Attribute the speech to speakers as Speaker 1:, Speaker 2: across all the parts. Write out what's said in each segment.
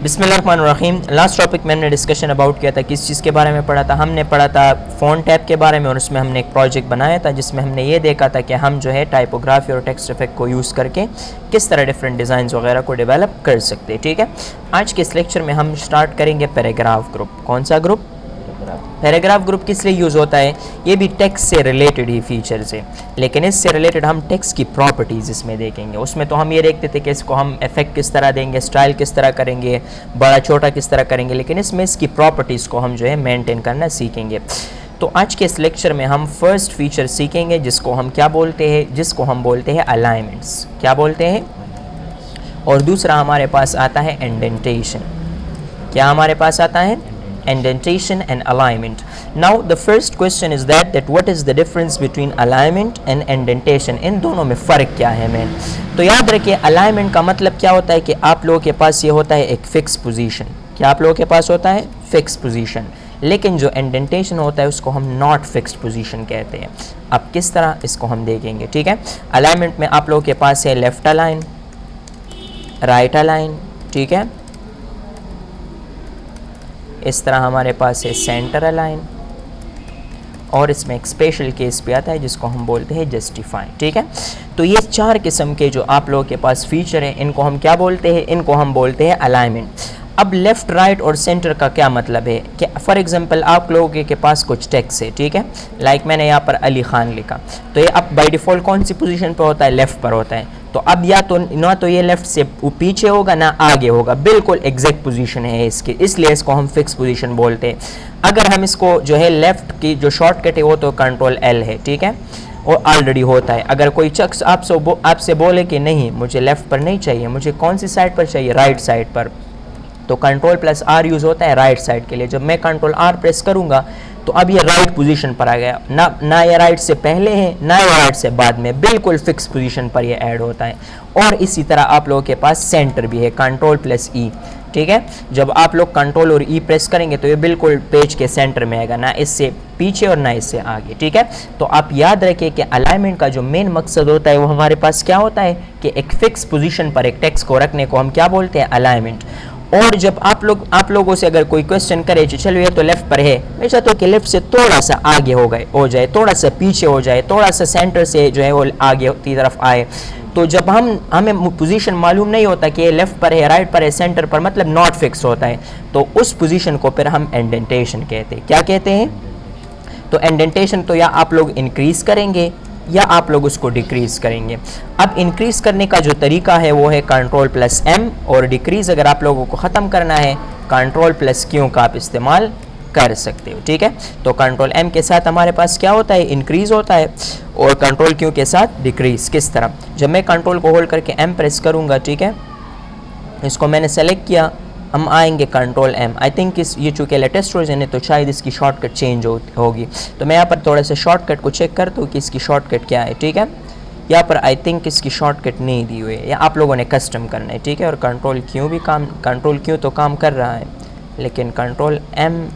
Speaker 1: बिस्मिल्लाहिर्रहमानिर्रहीम। Last topic में हमने डिस्कशन अबाउट किया था, किस चीज़ के बारे में पढ़ा था। हमने पढ़ा था फ़ॉन टैब के बारे में, और उसमें हमने एक प्रोजेक्ट बनाया था जिसमें हमने ये देखा था कि हम जो है टाइपोग्राफी और टेक्स्ट इफेक्ट को यूज़ करके किस तरह डिफरेंट डिज़ाइंस वगैरह को डेवलप कर सकते हैं। ठीक है, आज के इस लेक्चर में हम स्टार्ट करेंगे पैराग्राफ ग्रुप। कौन सा ग्रुप? पैराग्राफ ग्रुप किस लिए यूज़ होता है? ये भी टेक्स्ट से रिलेटेड ही फीचर्स है, लेकिन इससे रिलेटेड हम टेक्स्ट की प्रॉपर्टीज़ इसमें देखेंगे। उसमें तो हम ये देखते थे कि इसको हम इफेक्ट किस तरह देंगे, स्टाइल किस तरह करेंगे, बड़ा छोटा किस तरह करेंगे, लेकिन इसमें इसकी प्रॉपर्टीज़ को हम जो है मेंटेन करना सीखेंगे। तो आज के इस लेक्चर में हम फर्स्ट फीचर सीखेंगे जिसको हम क्या बोलते हैं, जिसको हम बोलते हैं अलाइनमेंट्स। क्या बोलते हैं? और दूसरा हमारे पास आता है इंडेंटेशन। क्या हमारे पास आता है? Indentation and alignment. Now the first question is that what is the difference between alignment and indentation? इन दोनों में फ़र्क क्या है मेन? तो याद रखिए, अलाइनमेंट का मतलब क्या होता है कि आप लोगों के पास ये होता है एक फिक्स पोजीशन। क्या आप लोगों के पास होता है? Fix position. लेकिन जो इंडेंटेशन होता है उसको हम नॉट फिक्स्ड पोजीशन कहते हैं। अब किस तरह इसको हम देखेंगे। ठीक है, अलाइनमेंट में आप लोगों के पास है लेफ्ट अलाइन, राइट अलाइन। ठीक है, इस तरह हमारे पास है सेंटर अलाइन, और इसमें एक स्पेशल केस भी आता है जिसको हम बोलते हैं जस्टिफाई। ठीक है, तो ये चार किस्म के जो आप लोगों के पास फीचर हैं, इनको हम क्या बोलते हैं? इनको हम बोलते हैं अलाइनमेंट। अब लेफ़्ट, राइट और सेंटर का क्या मतलब है कि फॉर एग्जांपल आप लोगों के पास कुछ टेक्स्ट है। ठीक है, लाइक मैंने यहाँ पर अली खान लिखा, तो ये अब बाय डिफ़ॉल्ट कौन सी पोजीशन पर होता है? लेफ़्ट पर होता है। तो अब या तो ना तो ये लेफ़्ट से पीछे होगा ना आगे होगा, बिल्कुल एग्जैक्ट पोजीशन है इसकी, इसलिए इसको हम फिक्स पोजीशन बोलते हैं। अगर हम इसको जो है लेफ़्ट की जो शॉर्टकट है वो तो कंट्रोल एल है। ठीक है, और ऑलरेडी होता है। अगर कोई शख्स आपसे बोले कि नहीं मुझे लेफ़्ट पर नहीं चाहिए, मुझे कौन सी साइड पर चाहिए? राइट साइड पर, तो कंट्रोल प्लस आर यूज़ होता है राइट साइड के लिए। जब मैं कंट्रोल आर प्रेस करूँगा तो अब ये राइट पोजीशन पर आ गया, ना ये राइट से पहले है ना ये राइट से बाद में, बिल्कुल फिक्स पोजीशन पर ये ऐड होता है। और इसी तरह आप लोगों के पास सेंटर भी है, कंट्रोल प्लस ई। ठीक है, जब आप लोग कंट्रोल और ई प्रेस करेंगे तो ये बिल्कुल पेज के सेंटर में आएगा, ना इससे पीछे और ना इससे आगे। ठीक है, तो आप याद रखें कि अलाइनमेंट का जो मेन मकसद होता है वो हमारे पास क्या होता है कि एक फिक्स पोजीशन पर एक टेक्स्ट को रखने को हम क्या बोलते हैं? अलाइनमेंट। और जब आप लोगों से अगर कोई क्वेश्चन करे चलो ये तो लेफ्ट पर है, मैं चाहता हूँ कि लेफ्ट से थोड़ा सा आगे हो जाए, थोड़ा सा पीछे हो जाए, थोड़ा सा सेंटर से जो है वो आगे की तरफ आए। तो जब हमें पोजीशन मालूम नहीं होता कि ये लेफ्ट पर है, राइट पर है, सेंटर पर, मतलब नॉट फिक्स होता है, तो उस पोजीशन को फिर हम इंडेंटेशन कहते हैं। क्या कहते हैं? तो इंडेंटेशन तो या आप लोग इंक्रीज करेंगे या आप लोग उसको डिक्रीज़ करेंगे। अब इंक्रीज़ करने का जो तरीका है वो है कंट्रोल प्लस एम, और डिक्रीज़ अगर आप लोगों को ख़त्म करना है कंट्रोल प्लस क्यू का आप इस्तेमाल कर सकते हो। ठीक है, तो कंट्रोल एम के साथ हमारे पास क्या होता है? इंक्रीज़ होता है, और कंट्रोल क्यू के साथ डिक्रीज़। किस तरह? जब मैं कंट्रोल को होल्ड करके एम प्रेस करूँगा, ठीक है, इसको मैंने सेलेक्ट किया, हम आएंगे कंट्रोल एम। आई थिंक ये चूँकि लेटेस्ट वर्जन है तो शायद इसकी शॉर्टकट चेंज होगी, तो मैं यहाँ पर थोड़ा सा शॉर्टकट को चेक करता हूँ कि इसकी शॉर्टकट क्या है। ठीक है, यहाँ पर आई थिंक इसकी शॉर्टकट नहीं दी हुई है, या आप लोगों ने कस्टम करना है। ठीक है, और कंट्रोल क्यू तो काम कर रहा है, लेकिन कंट्रोल एम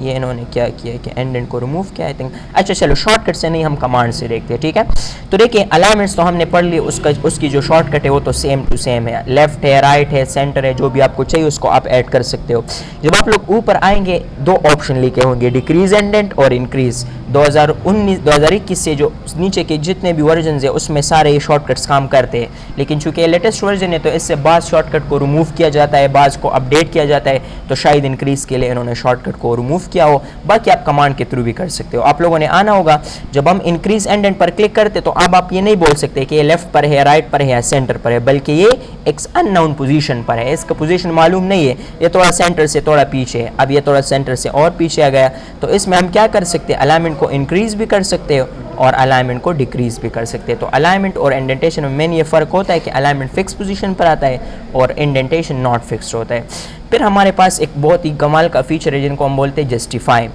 Speaker 1: ये इन्होंने क्या किया कि एंड को रिमूव किया आई थिंक। अच्छा चलो, शॉर्टकट से नहीं, हम कमांड से देखते हैं। ठीक है, तो देखिए अलाइनमेंट्स तो हमने पढ़ ली, उसकी जो शॉर्टकट है वो तो सेम टू सेम है, लेफ्ट है, राइट है, सेंटर है, जो भी आपको चाहिए उसको आप ऐड कर सकते हो। जब आप लोग ऊपर आएंगे दो ऑप्शन लिखे होंगे, डिक्रीज इंडेंट और इंक्रीज। 2021 से जो नीचे के जितने भी वर्जन है उसमें सारे ये शॉर्टकट्स काम करते हैं, लेकिन चूंकि लेटेस्ट वर्जन है तो इससे बाज़ शॉर्टकट को रिमूव किया जाता है, बाज़ को अपडेट किया जाता है, तो शायद इंक्रीज़ के लिए इन्होंने शॉर्टकट को रिमूव किया हो। बाकी आप कमांड के थ्रू भी कर सकते हो। आप लोगों ने आना होगा, जब हम इंक्रीज एंडेंट पर क्लिक करते तो अब आप ये नहीं बोल सकते कि ये लेफ्ट पर है, राइट पर है या सेंटर पर है, बल्कि ये एक अननोन पोजीशन पर है, इसका पोजीशन मालूम नहीं है, ये थोड़ा सेंटर से थोड़ा पीछे है, अब ये थोड़ा सेंटर से और पीछे आ गया। तो इसमें हम क्या कर सकते हैं? अलाइनमेंट को इंक्रीज भी कर सकते हो और अलाइनमेंट को डिक्रीज भी कर सकते हैं। तो अलाइनमेंट और इंडेंटेशन में मेन ये फ़र्क होता है कि अलाइनमेंट फिक्स पोजीशन पर आता है और इंडेंटेशन नॉट फिक्स्ड होता है। फिर हमारे पास एक बहुत ही कमाल का फीचर है जिनको हम बोलते हैं जस्टिफाई।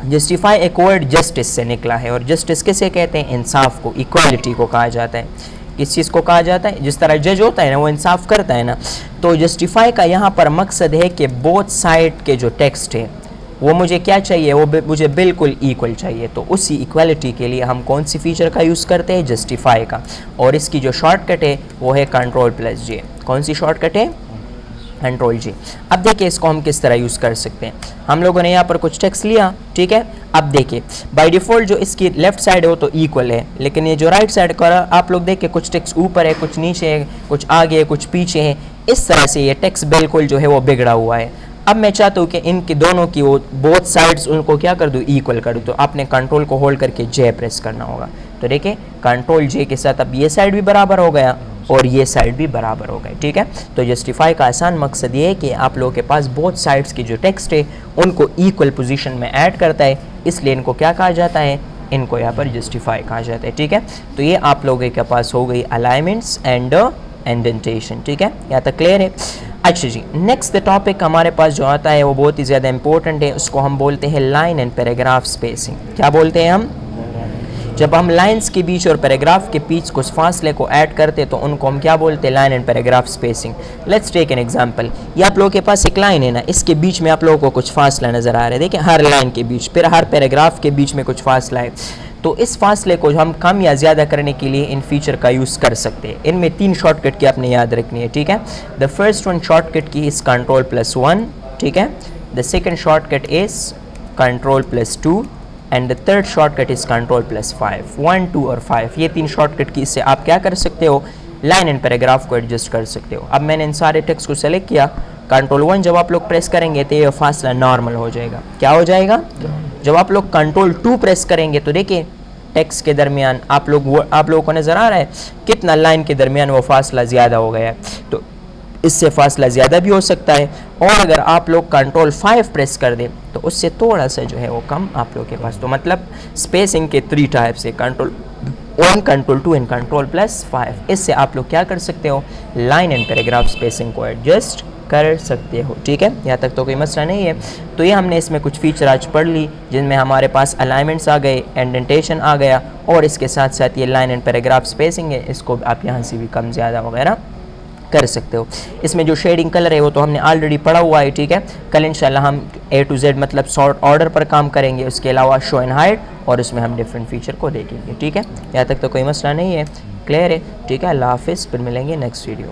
Speaker 1: जस्टिफाई एक वर्ड जस्टिस से निकला है, और जस्टिस किसे कहते हैं? इंसाफ को, इक्वालिटी को कहा जाता है। किस चीज़ को कहा जाता है? जिस तरह जज होता है ना, वो इंसाफ करता है ना, तो जस्टिफाई का यहाँ पर मकसद है कि बोथ साइड के जो टेक्स्ट है वो मुझे क्या चाहिए? वो मुझे बिल्कुल इक्वल चाहिए। तो उसी इक्वलिटी के लिए हम कौन सी फीचर का यूज़ करते हैं? जस्टिफाई का, और इसकी जो शॉर्टकट है वो है कंट्रोल प्लस जे। कौन सी शॉर्टकट है? कंट्रोल जी। अब देखिए इसको हम किस तरह यूज़ कर सकते हैं। हम लोगों ने यहाँ पर कुछ टेक्स्ट लिया, ठीक है। अब देखिए बाय डिफ़ॉल्ट जो इसकी लेफ्ट साइड है वो तो इक्वल है, लेकिन ये जो राइट साइड का आप लोग देखिए कुछ टेक्स्ट ऊपर है, कुछ नीचे है, कुछ आगे है, कुछ पीछे है। इस तरह से ये टेक्स्ट बिल्कुल जो है वो बिगड़ा हुआ है। अब मैं चाहता हूँ कि इनकी दोनों की वो बोथ साइड्स उनको क्या कर दूँ, इक्वल कर दूँ। तो आपने कंट्रोल को होल्ड करके जे प्रेस करना होगा। तो देखिए कंट्रोल जे के साथ अब ये साइड भी बराबर हो गया और ये साइड भी बराबर हो गए, ठीक है। तो जस्टिफाई का आसान मकसद ये है कि आप लोगों के पास बोथ साइड्स की जो टेक्स्ट है उनको इक्वल पोजीशन में ऐड करता है, इसलिए इनको क्या कहा जाता है, इनको यहाँ पर जस्टिफाई कहा जाता है, ठीक है। तो ये आप लोगों के पास हो गई अलाइनमेंट्स एंड इंडेंटेशन, ठीक है। यहाँ तक क्लियर है। अच्छा जी, नेक्स्ट टॉपिक हमारे पास जो आता है वो बहुत ही ज़्यादा इंपॉर्टेंट है, उसको हम बोलते हैं लाइन एंड पैराग्राफ स्पेसिंग। क्या बोलते हैं हम? जब हम लाइंस के बीच और पैराग्राफ के बीच कुछ फासले को ऐड करते हैं तो उनको हम क्या बोलते हैं, line and paragraph spacing. Let's take an example. ये आप लोगों के पास एक लाइन है ना, इसके बीच में आप लोगों को कुछ फासला नज़र आ रहा है, देखिए हर लाइन के बीच, फिर हर पैराग्राफ के बीच में कुछ फासला है। तो इस फासले को हम कम या ज़्यादा करने के लिए इन फीचर का यूज़ कर सकते हैं। इनमें 3 शॉर्टकट की आपने याद रखनी है, ठीक है। द फर्स्ट वन शॉर्टकट की इज़ Ctrl+1, ठीक है। The second shortcut is Ctrl+2 and the third shortcut is Ctrl+5। 1, 2 और 5 ये 3 शॉर्टकट की इससे आप क्या कर सकते हो, लाइन एंड पैराग्राफ को एडजस्ट कर सकते हो। अब मैंने इन सारे टेक्स्ट को सेलेक्ट किया, Ctrl+1 जब आप लोग प्रेस करेंगे तो ये फासला नॉर्मल हो जाएगा। क्या हो जाएगा? जब आप लोग Ctrl+2 प्रेस करेंगे तो देखिए टेक्स्ट के दरमियान आप लोगों को नज़र आ रहा है कितना लाइन के दरमियान वो फासला ज़्यादा हो गया है। तो इससे फासला ज़्यादा भी हो सकता है, और अगर आप लोग Ctrl+5 प्रेस कर दें तो उससे थोड़ा सा जो है वो कम आप लोगों के पास। तो मतलब स्पेसिंग के 3 टाइप्स है, Ctrl+1, Ctrl+2 एंड Ctrl+5। इससे आप लोग क्या कर सकते हो, लाइन एंड पैराग्राफ स्पेसिंग को एडजस्ट कर सकते हो, ठीक है। यहाँ तक तो कोई मसला नहीं है। तो ये हमने इसमें कुछ फीचर आज पढ़ ली जिनमें हमारे पास अलाइनमेंट्स आ गए, इंडेंटेशन आ गया, और इसके साथ साथ ये लाइन एंड पैराग्राफ स्पेसिंग है, इसको आप यहाँ से भी कम ज़्यादा वगैरह कर सकते हो। इसमें जो शेडिंग कलर है वो तो हमने ऑलरेडी पढ़ा हुआ है, ठीक है। कल इंशाल्लाह हम A to Z मतलब सॉर्ट ऑर्डर पर काम करेंगे, उसके अलावा शो एंड हाइड, और उसमें हम डिफरेंट फीचर को देखेंगे, ठीक है। यहाँ तक तो कोई मसला नहीं है, क्लियर है, ठीक है। अल्लाह हाफिज़, फिर मिलेंगे नेक्स्ट वीडियो।